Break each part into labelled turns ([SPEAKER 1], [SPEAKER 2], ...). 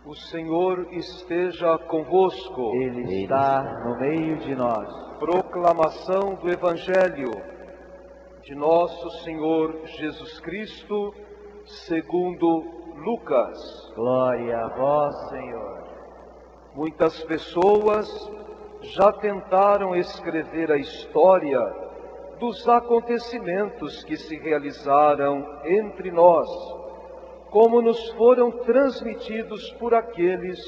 [SPEAKER 1] O Senhor esteja convosco.
[SPEAKER 2] Ele está no meio de nós.
[SPEAKER 1] Proclamação do Evangelho de Nosso Senhor Jesus Cristo, segundo Lucas.
[SPEAKER 2] Glória a vós, Senhor.
[SPEAKER 1] Muitas pessoas já tentaram escrever a história dos acontecimentos que se realizaram entre nós, como nos foram transmitidos por aqueles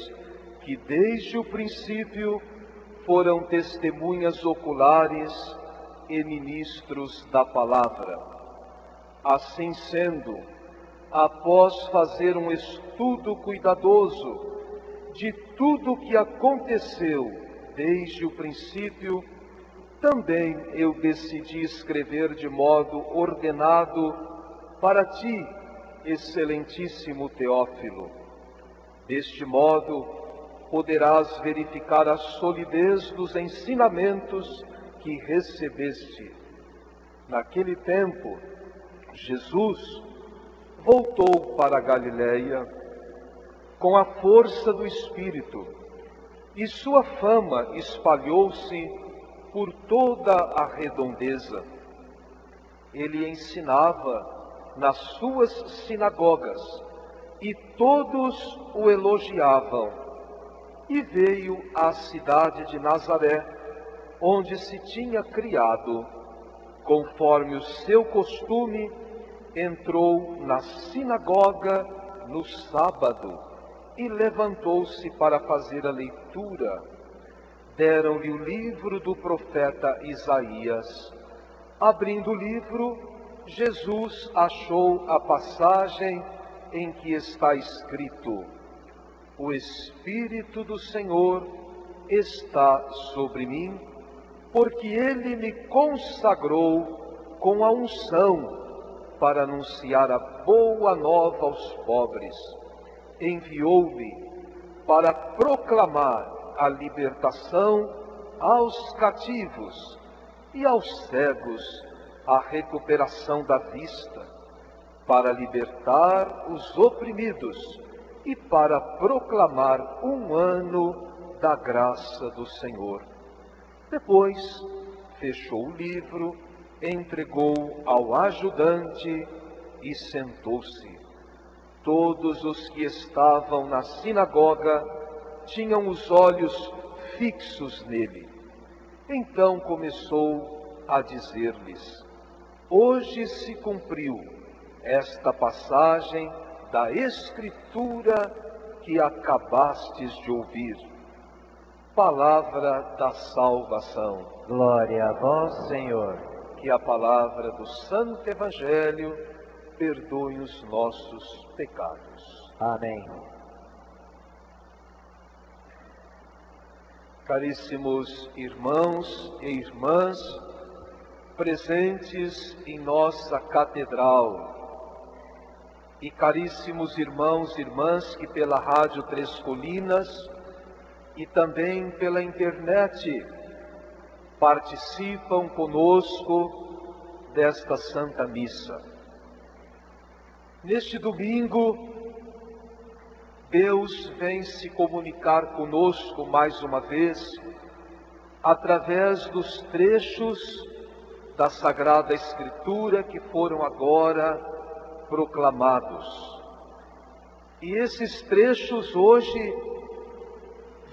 [SPEAKER 1] que desde o princípio foram testemunhas oculares e ministros da palavra. Assim sendo, após fazer um estudo cuidadoso de tudo o que aconteceu desde o princípio, também eu decidi escrever de modo ordenado para ti, excelentíssimo Teófilo. Deste modo, poderás verificar a solidez dos ensinamentos que recebeste. Naquele tempo, Jesus voltou para a Galiléia com a força do Espírito, e sua fama espalhou-se por toda a redondeza. Ele ensinava nas suas sinagogas, e todos o elogiavam. E veio à cidade de Nazaré, onde se tinha criado. Conforme o seu costume, entrou na sinagoga no sábado e levantou-se para fazer a leitura. Deram-lhe o livro do profeta Isaías. Abrindo o livro, Jesus achou a passagem em que está escrito: O Espírito do Senhor está sobre mim, porque Ele me consagrou com a unção para anunciar a boa nova aos pobres. Enviou-me para proclamar a libertação aos cativos e aos cegos a recuperação da vista, para libertar os oprimidos e para proclamar um ano da graça do Senhor. Depois, fechou o livro, entregou ao ajudante e sentou-se. Todos os que estavam na sinagoga tinham os olhos fixos nele. Então começou a dizer-lhes: Hoje se cumpriu esta passagem da Escritura que acabastes de ouvir. Palavra da salvação.
[SPEAKER 2] Glória a vós, Senhor.
[SPEAKER 1] Que a palavra do Santo Evangelho perdoe os nossos pecados.
[SPEAKER 2] Amém.
[SPEAKER 1] Caríssimos irmãos e irmãs, presentes em nossa catedral, e caríssimos irmãos e irmãs que pela Rádio Três Colinas e também pela internet participam conosco desta Santa Missa. Neste domingo, Deus vem se comunicar conosco mais uma vez através dos trechos da Sagrada Escritura que foram agora proclamados. E esses trechos hoje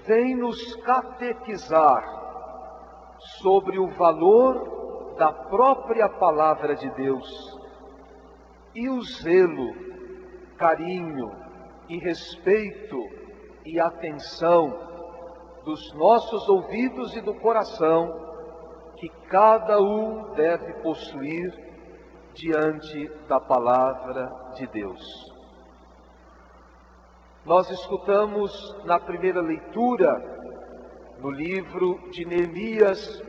[SPEAKER 1] vêm nos catequizar sobre o valor da própria Palavra de Deus e o zelo, carinho e respeito e atenção dos nossos ouvidos e do coração que cada um deve possuir diante da Palavra de Deus. Nós escutamos na primeira leitura, no livro de Neemias,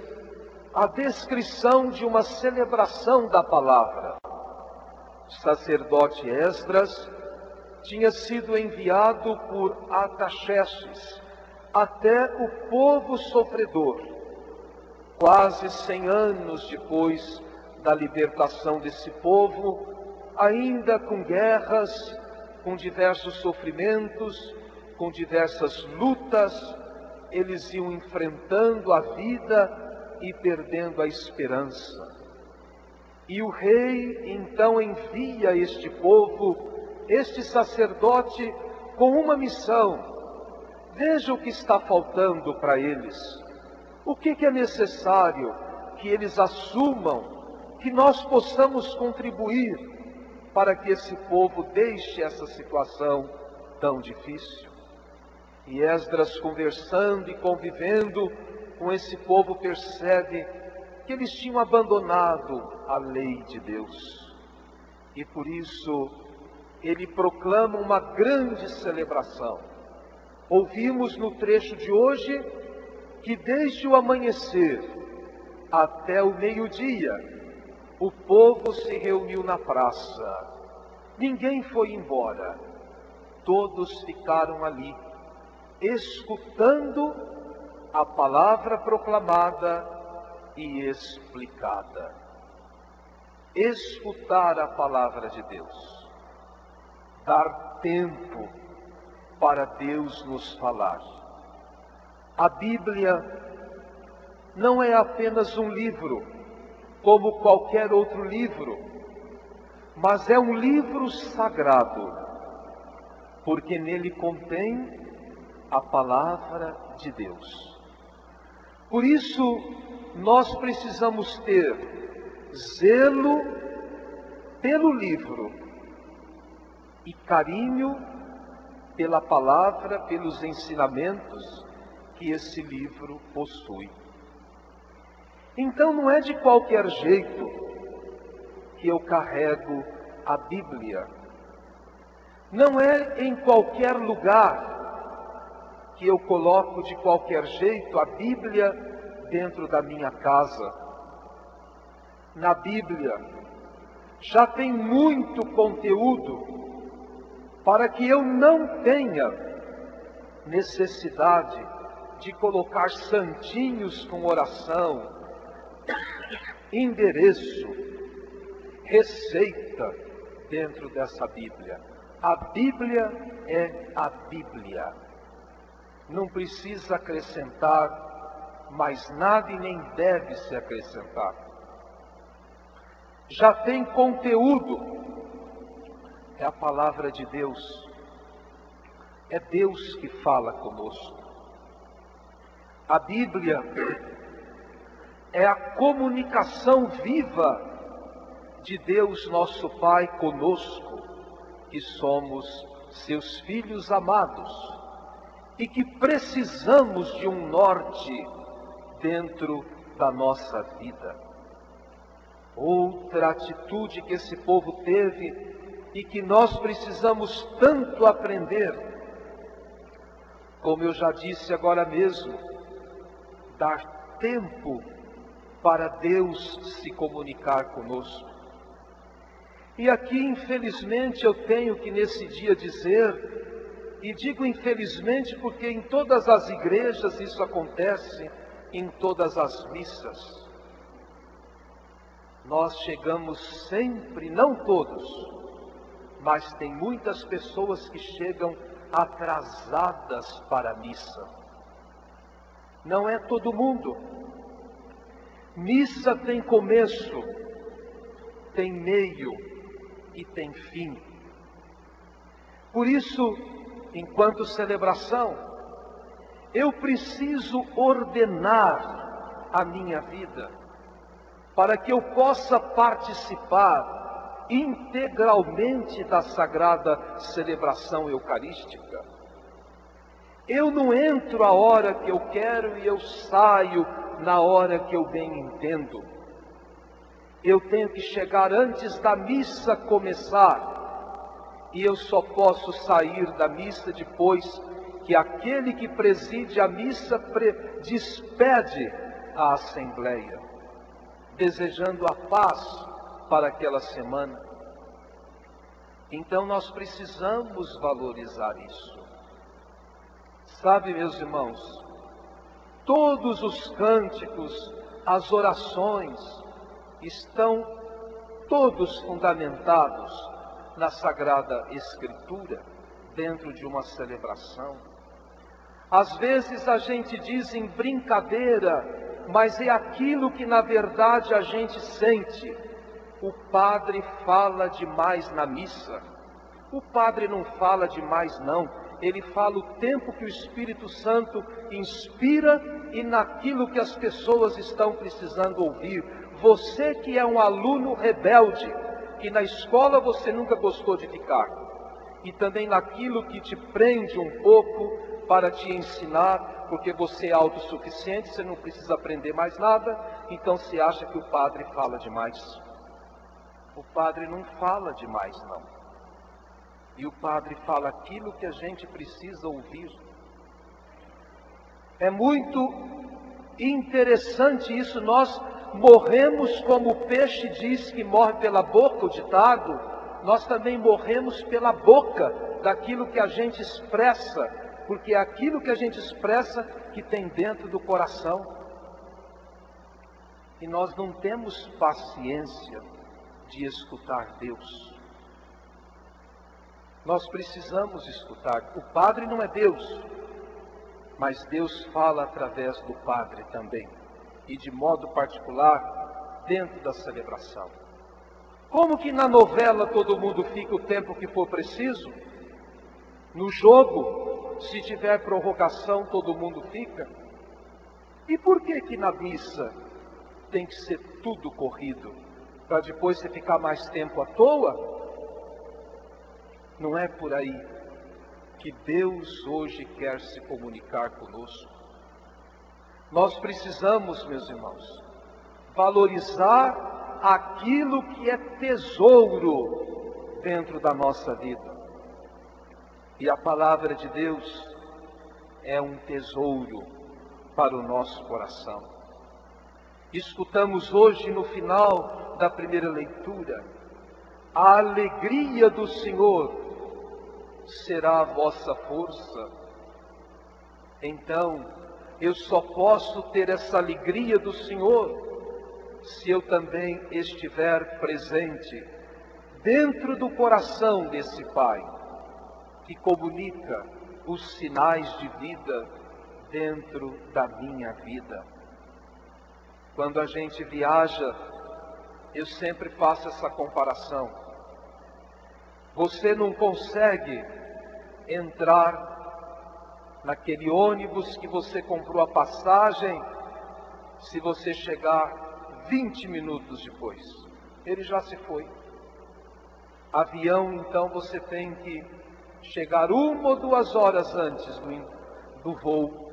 [SPEAKER 1] a descrição de uma celebração da palavra. O sacerdote Esdras tinha sido enviado por Artaxerxes até o povo sofredor, quase 100 anos depois da libertação desse povo, ainda com guerras, com diversos sofrimentos, com diversas lutas, eles iam enfrentando a vida e perdendo a esperança. E o rei então envia este povo, este sacerdote, com uma missão. Veja o que está faltando para eles. O que é necessário que eles assumam, que nós possamos contribuir para que esse povo deixe essa situação tão difícil. E Esdras, conversando e convivendo com esse povo, percebe que eles tinham abandonado a lei de Deus. E por isso ele proclama uma grande celebração. Ouvimos no trecho de hoje que desde o amanhecer até o meio-dia, o povo se reuniu na praça. Ninguém foi embora. Todos ficaram ali, escutando a palavra proclamada e explicada. Escutar a palavra de Deus. Dar tempo para Deus nos falar. A Bíblia não é apenas um livro, como qualquer outro livro, mas é um livro sagrado, porque nele contém a palavra de Deus. Por isso, nós precisamos ter zelo pelo livro e carinho pela palavra, pelos ensinamentos que esse livro possui. Então não é de qualquer jeito que eu carrego a Bíblia. Não é em qualquer lugar que eu coloco de qualquer jeito a Bíblia dentro da minha casa. Na Bíblia já tem muito conteúdo para que eu não tenha necessidade de colocar santinhos com oração, endereço, receita dentro dessa Bíblia. A Bíblia é a Bíblia. Não precisa acrescentar mais nada e nem deve se acrescentar. Já tem conteúdo. É a palavra de Deus. É Deus que fala conosco. A Bíblia é a comunicação viva de Deus nosso Pai conosco, que somos seus filhos amados e que precisamos de um norte dentro da nossa vida. Outra atitude que esse povo teve e que nós precisamos tanto aprender, como eu já disse agora mesmo, dar tempo para Deus se comunicar conosco. E aqui, infelizmente, eu tenho que nesse dia dizer, e digo infelizmente porque em todas as igrejas isso acontece, em todas as missas. Nós chegamos sempre, não todos, mas tem muitas pessoas que chegam atrasadas para a missa. Não é todo mundo. Missa tem começo, tem meio e tem fim. Por isso, enquanto celebração, eu preciso ordenar a minha vida para que eu possa participar integralmente da sagrada celebração eucarística. Eu não entro a hora que eu quero e eu saio na hora que eu bem entendo. Eu tenho que chegar antes da missa começar, e eu só posso sair da missa depois que aquele que preside a missa despede a assembleia, desejando a paz para aquela semana. Então nós precisamos valorizar isso. Sabe, meus irmãos, todos os cânticos, as orações, estão todos fundamentados na Sagrada Escritura, dentro de uma celebração. Às vezes a gente diz em brincadeira, mas é aquilo que na verdade a gente sente. O padre fala demais na missa. O padre não fala demais não. Ele fala o tempo que o Espírito Santo inspira e naquilo que as pessoas estão precisando ouvir. Você que é um aluno rebelde, que na escola você nunca gostou de ficar, e também naquilo que te prende um pouco para te ensinar, porque você é autossuficiente, você não precisa aprender mais nada, então você acha que o padre fala demais. O padre não fala demais não. E o padre fala aquilo que a gente precisa ouvir. É muito interessante isso. Nós morremos como o peixe diz que morre pela boca, o ditado. Nós também morremos pela boca daquilo que a gente expressa, porque é aquilo que a gente expressa que tem dentro do coração. E nós não temos paciência de escutar Deus. Nós precisamos escutar. O padre não é Deus, mas Deus fala através do padre também, e de modo particular dentro da celebração. Como que na novela todo mundo fica o tempo que for preciso? No jogo, se tiver prorrogação, todo mundo fica? E por que que na missa tem que ser tudo corrido? Para depois você ficar mais tempo à toa? Não é por aí que Deus hoje quer se comunicar conosco. Nós precisamos, meus irmãos, valorizar aquilo que é tesouro dentro da nossa vida. E a palavra de Deus é um tesouro para o nosso coração. Escutamos hoje no final da primeira leitura: a alegria do Senhor será a vossa força. Então, eu só posso ter essa alegria do Senhor se eu também estiver presente dentro do coração desse Pai, que comunica os sinais de vida dentro da minha vida. Quando a gente viaja, eu sempre faço essa comparação. Você não consegue entrar naquele ônibus que você comprou a passagem se você chegar 20 minutos depois. Ele já se foi. Avião, então, você tem que chegar 1 ou 2 horas antes do voo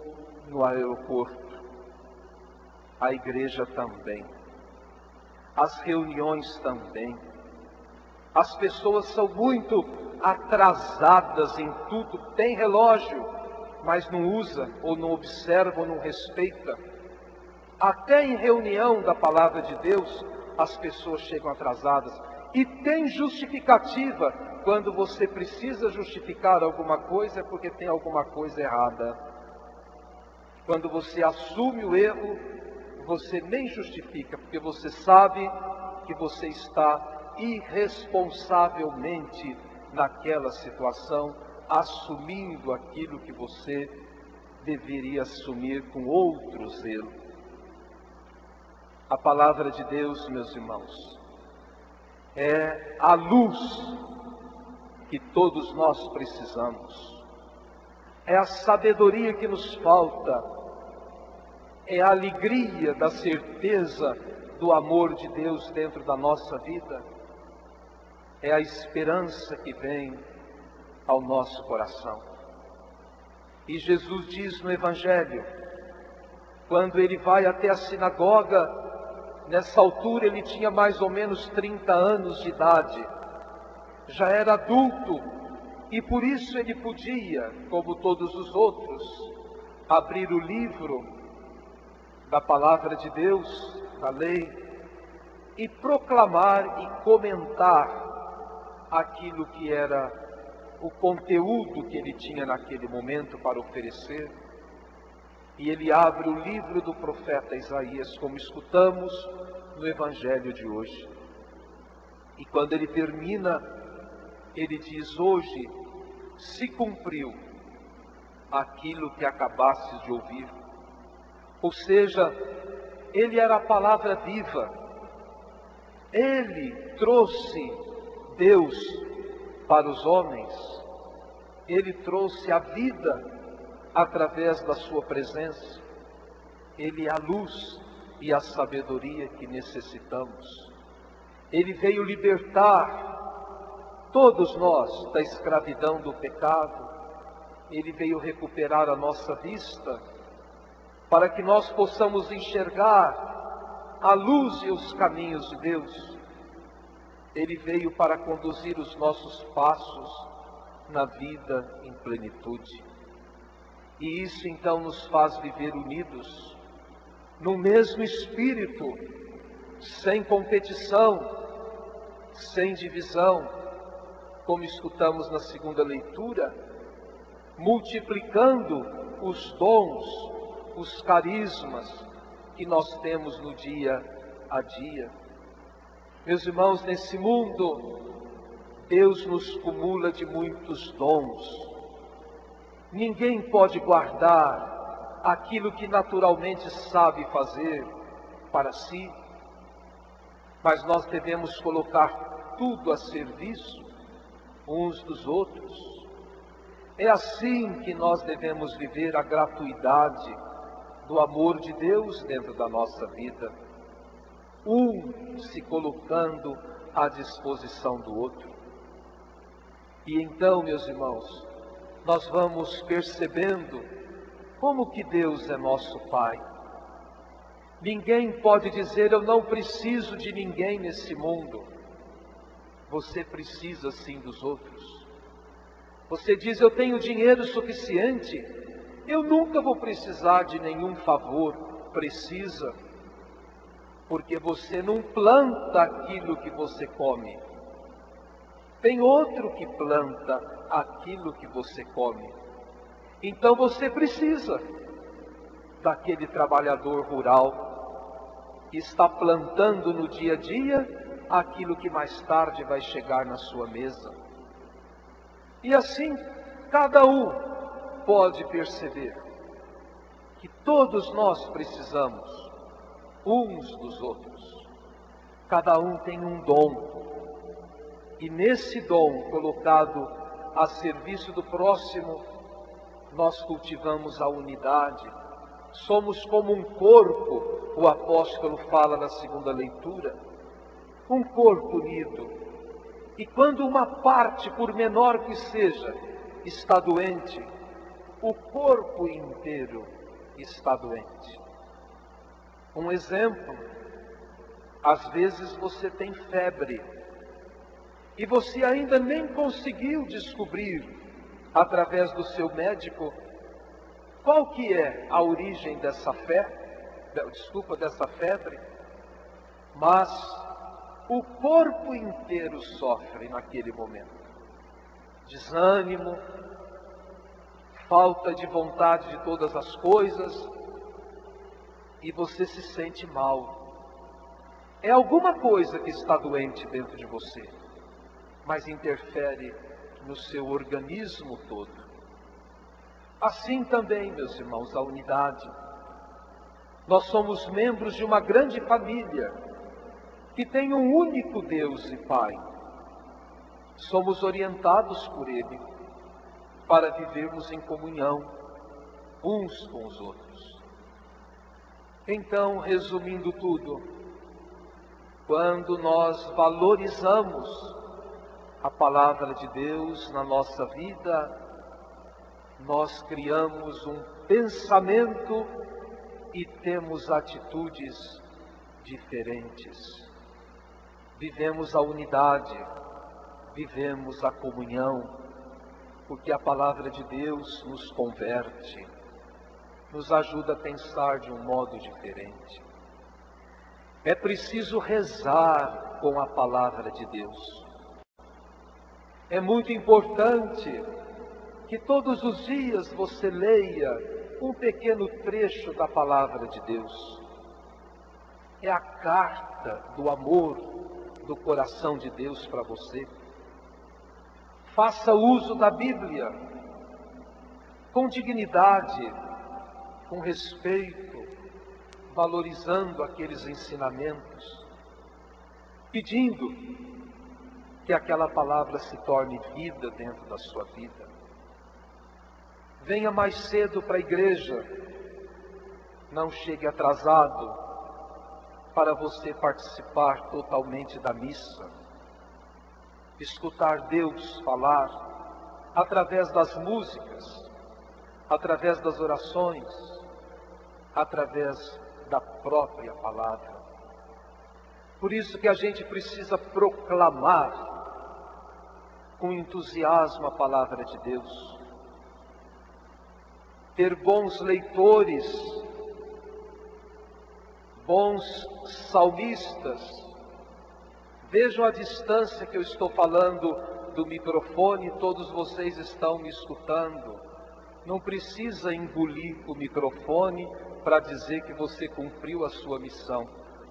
[SPEAKER 1] no aeroporto. A igreja também. As reuniões também. As pessoas são muito atrasadas em tudo. Tem relógio, mas não usa, ou não observa, ou não respeita. Até em reunião da palavra de Deus, as pessoas chegam atrasadas. E tem justificativa. Quando você precisa justificar alguma coisa, é porque tem alguma coisa errada. Quando você assume o erro, você nem justifica, porque você sabe que você está irresponsavelmente naquela situação, assumindo aquilo que você deveria assumir com outro zelo. A palavra de Deus, meus irmãos, é a luz que todos nós precisamos, é a sabedoria que nos falta, é a alegria da certeza do amor de Deus dentro da nossa vida, é a esperança que vem ao nosso coração. E Jesus diz no Evangelho, quando ele vai até a sinagoga, nessa altura ele tinha mais ou menos 30 anos de idade, já era adulto, e por isso ele podia, como todos os outros, abrir o livro da palavra de Deus, da lei, e proclamar e comentar aquilo que era o conteúdo que ele tinha naquele momento para oferecer. E ele abre o livro do profeta Isaías, como escutamos no Evangelho de hoje. E quando ele termina, ele diz: hoje se cumpriu aquilo que acabastes de ouvir. Ou seja, ele era a palavra viva. Ele trouxe Deus para os homens. Ele trouxe a vida através da sua presença. Ele é a luz e a sabedoria que necessitamos. Ele veio libertar todos nós da escravidão do pecado. Ele veio recuperar a nossa vista para que nós possamos enxergar a luz e os caminhos de Deus. Ele veio para conduzir os nossos passos na vida em plenitude. E isso então nos faz viver unidos, no mesmo espírito, sem competição, sem divisão, como escutamos na segunda leitura, multiplicando os dons, os carismas que nós temos no dia a dia. Meus irmãos, nesse mundo, Deus nos cumula de muitos dons. Ninguém pode guardar aquilo que naturalmente sabe fazer para si, mas nós devemos colocar tudo a serviço uns dos outros. É assim que nós devemos viver a gratuidade do amor de Deus dentro da nossa vida, um se colocando à disposição do outro. E então, meus irmãos, nós vamos percebendo como que Deus é nosso Pai. Ninguém pode dizer, eu não preciso de ninguém nesse mundo. Você precisa sim dos outros. Você diz, eu tenho dinheiro suficiente, eu nunca vou precisar de nenhum favor. Precisa, porque você não planta aquilo que você come. Tem outro que planta aquilo que você come. Então você precisa daquele trabalhador rural que está plantando no dia a dia aquilo que mais tarde vai chegar na sua mesa. E assim, cada um pode perceber que todos nós precisamos uns dos outros. Cada um tem um dom. E nesse dom colocado a serviço do próximo, nós cultivamos a unidade. Somos como um corpo, o apóstolo fala na segunda leitura, um corpo unido. E quando uma parte, por menor que seja, está doente, o corpo inteiro está doente. Um exemplo, às vezes você tem febre, e você ainda nem conseguiu descobrir, através do seu médico, qual que é a origem dessa dessa febre, mas o corpo inteiro sofre naquele momento. Desânimo, falta de vontade de todas as coisas, e você se sente mal. É alguma coisa que está doente dentro de você, mas interfere no seu organismo todo. Assim também, meus irmãos, a unidade. Nós somos membros de uma grande família, que tem um único Deus e Pai. Somos orientados por Ele, para vivermos em comunhão, uns com os outros. Então, resumindo tudo, quando nós valorizamos a palavra de Deus na nossa vida, nós criamos um pensamento e temos atitudes diferentes. Vivemos a unidade, vivemos a comunhão, porque a palavra de Deus nos converte, nos ajuda a pensar de um modo diferente. É preciso rezar com a palavra de Deus. É muito importante que todos os dias você leia um pequeno trecho da palavra de Deus. É a carta do amor do coração de Deus para você. Faça uso da Bíblia. com dignidade, com respeito, valorizando aqueles ensinamentos, pedindo que aquela palavra se torne vida dentro da sua vida. Venha mais cedo para a igreja, não chegue atrasado para você participar totalmente da missa, escutar Deus falar através das músicas, através das orações, através da própria palavra. Por isso que a gente precisa proclamar com entusiasmo a palavra de Deus, ter bons leitores, bons salmistas. Vejam a distância que eu estou falando do microfone, todos vocês estão me escutando. Não precisa engolir o microfone para dizer que você cumpriu a sua missão.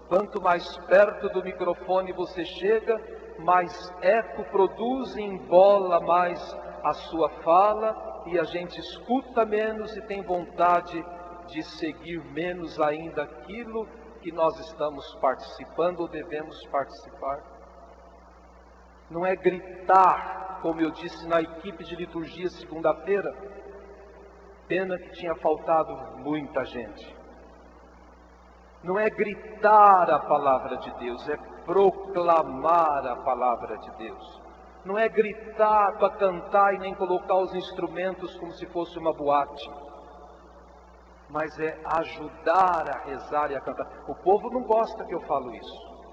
[SPEAKER 1] Quanto mais perto do microfone você chega, mais eco produz e embola mais a sua fala, e a gente escuta menos e tem vontade de seguir menos ainda aquilo que nós estamos participando ou devemos participar. Não é gritar, como eu disse na equipe de liturgia segunda-feira, pena que tinha faltado muita gente. Não é gritar a palavra de Deus, é proclamar a palavra de Deus. Não é gritar para cantar e nem colocar os instrumentos como se fosse uma boate, mas é ajudar a rezar e a cantar. O povo não gosta que eu falo isso,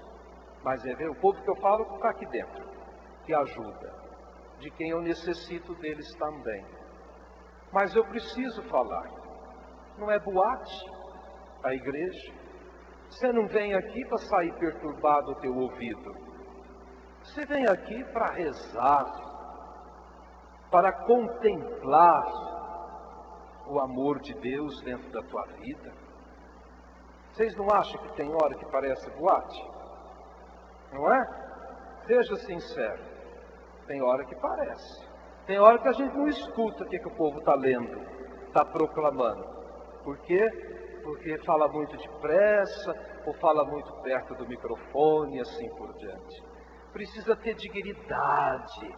[SPEAKER 1] mas é ver o povo que eu falo que está aqui dentro, que ajuda, de quem eu necessito deles também. Mas eu preciso falar, não é boate a igreja. Você não vem aqui para sair perturbado o teu ouvido. Você vem aqui para rezar, para contemplar o amor de Deus dentro da tua vida. Vocês não acham que tem hora que parece boate? Não é? Seja sincero. Tem hora que parece. Tem hora que a gente não escuta o que o povo está lendo, está proclamando. Por quê? Porque fala muito depressa, ou fala muito perto do microfone e assim por diante. Precisa ter dignidade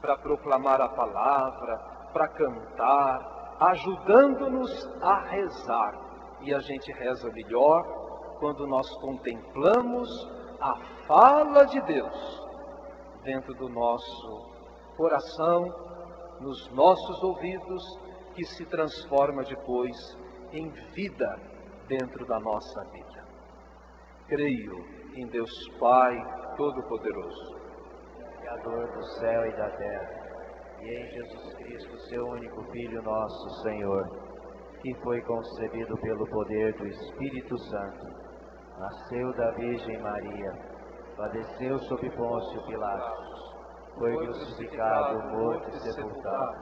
[SPEAKER 1] para proclamar a palavra, para cantar, ajudando-nos a rezar. E a gente reza melhor quando nós contemplamos a fala de Deus dentro do nosso coração, nos nossos ouvidos, que se transforma depois em vida dentro da nossa vida. Creio em Deus Pai Todo-Poderoso,
[SPEAKER 2] Criador do céu e da terra, e em Jesus Cristo, seu único Filho, nosso Senhor, que foi concebido pelo poder do Espírito Santo, nasceu da Virgem Maria, padeceu sob Pôncio Pilatos, foi crucificado, morto e sepultado,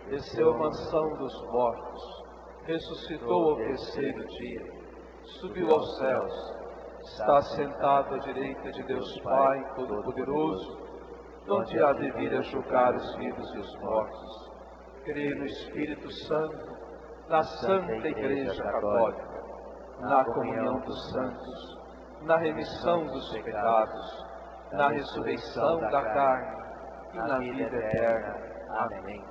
[SPEAKER 1] desceu à mansão dos mortos, ressuscitou ao terceiro dia, subiu aos céus, está sentado à direita de Deus Pai Todo-Poderoso, onde há de vir a julgar os vivos e os mortos. Creio no Espírito Santo, na Santa Igreja Católica, na comunhão dos santos, na remissão dos pecados, na ressurreição da carne e na vida eterna. Amém.